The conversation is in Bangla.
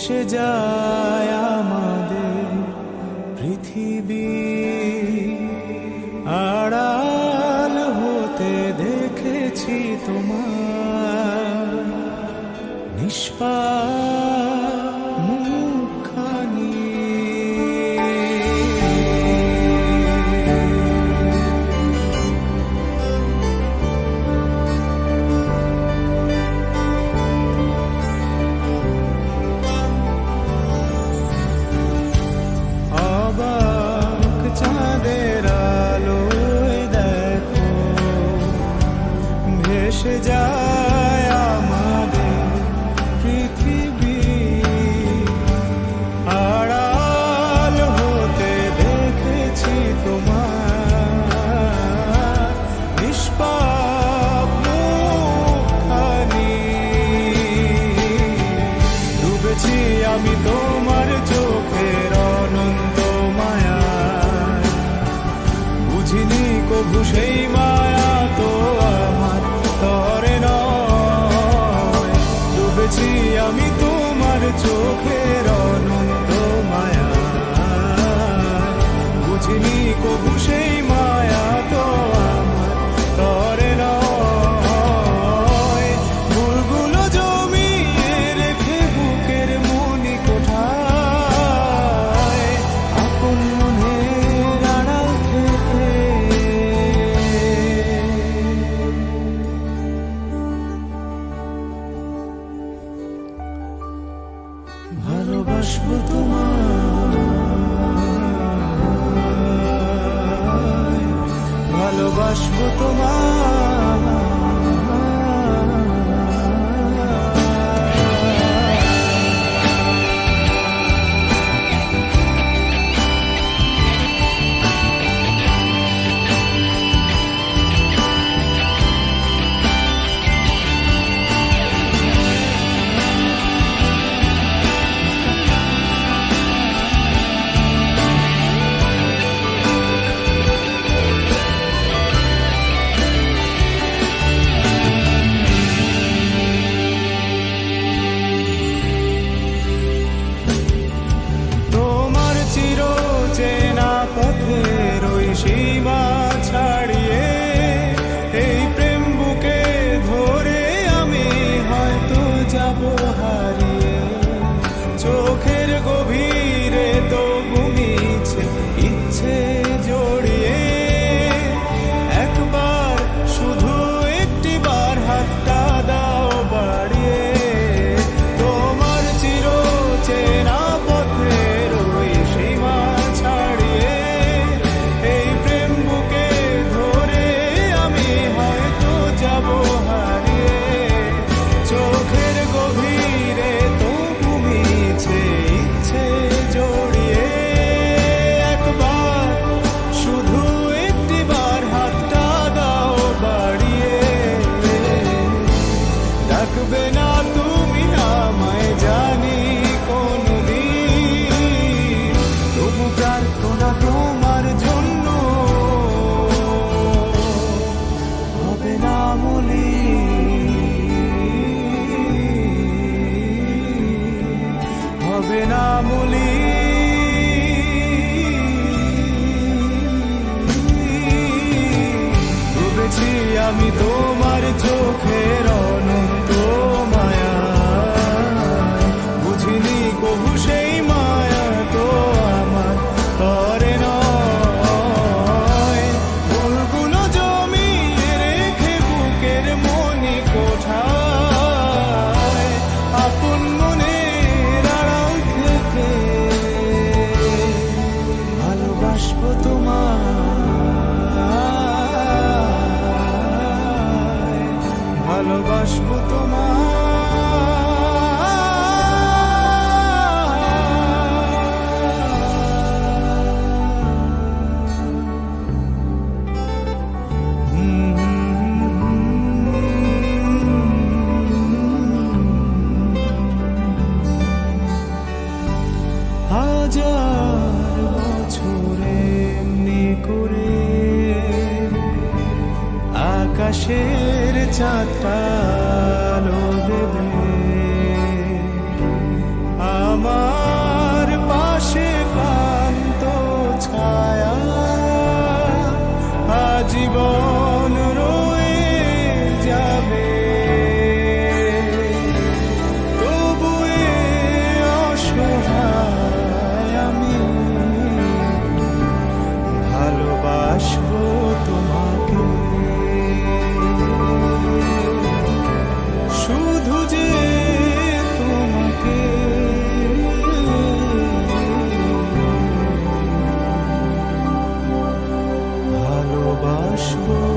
ভেসে যায় আমাদের পৃথিবী, আড়াল হতে দেখেছি তোমার নিষ্পাপ মুখখানি। অবাক চাঁদের আলোয় দেখো ভেসে যায় আমাদের পৃথিবী, আড়াল হতে দেখেছি তোমার নিষ্পাপ মুখখানি। ডুবেছি আমি তোমার চোখের অনন্ত মায়ায়, বুঝিনি কভু সেই মায়া তো আমার তরে নয়। ডুবেছি আমি তোমার চোখের অনন্ত মায়ায়, বুঝিনি কভু সেই মায়া তো আমার তরে নয়। ভুলগুলো জমিয়ে রেখে বুকের মনি কোঠায়, আপন মনের আড়াল থেকে ভালোবাসবো তোমায়, ভালোবাসবো তোমায়। পথের ওই সীমা ছাড়িয়ে এই প্রেম বুকে ধরে আমি হয়তো যাব হারিয়ে। চোখের গভীরে তো ঘুমিয়েছে ইচ্ছে জড়িয়ে, একবার শুধু একটি বার হাতটা দাও বাড়িয়ে। তোমার চির চেনা পথের ওই সীমা ছাড়িয়ে এই প্রেম বুকে ধরে আমি হয়তো যাব হারিয়ে। চোখের গভীরে তো ঘুমিয়েছে ইচ্ছে জড়িয়ে, একবার শুধু একটি বার হাতটা দাও বাড়িয়ে। ডাকবে না তুমি আমায় জানি কোনদিন, তবু প্রার্থনা তোমার জন্য হবে না মলিন, হবে না মলিন। ডুবেছি আমি তোমার চোখের অনন্ত মায়ায়, বুঝিনি কভু সেই মায়া তো আমার তরে নয়। ভুলগুলো জমিয়ে রেখে বুকের মনি কোঠায়, আপন মনের আড়াল থেকে ভালোবাসবো তোমায়, ভালোবাসবো তোমায়। হাজার বছরে এমনি করে আকাশের চাঁদটা আলো দেবে। ভালোবাসবো।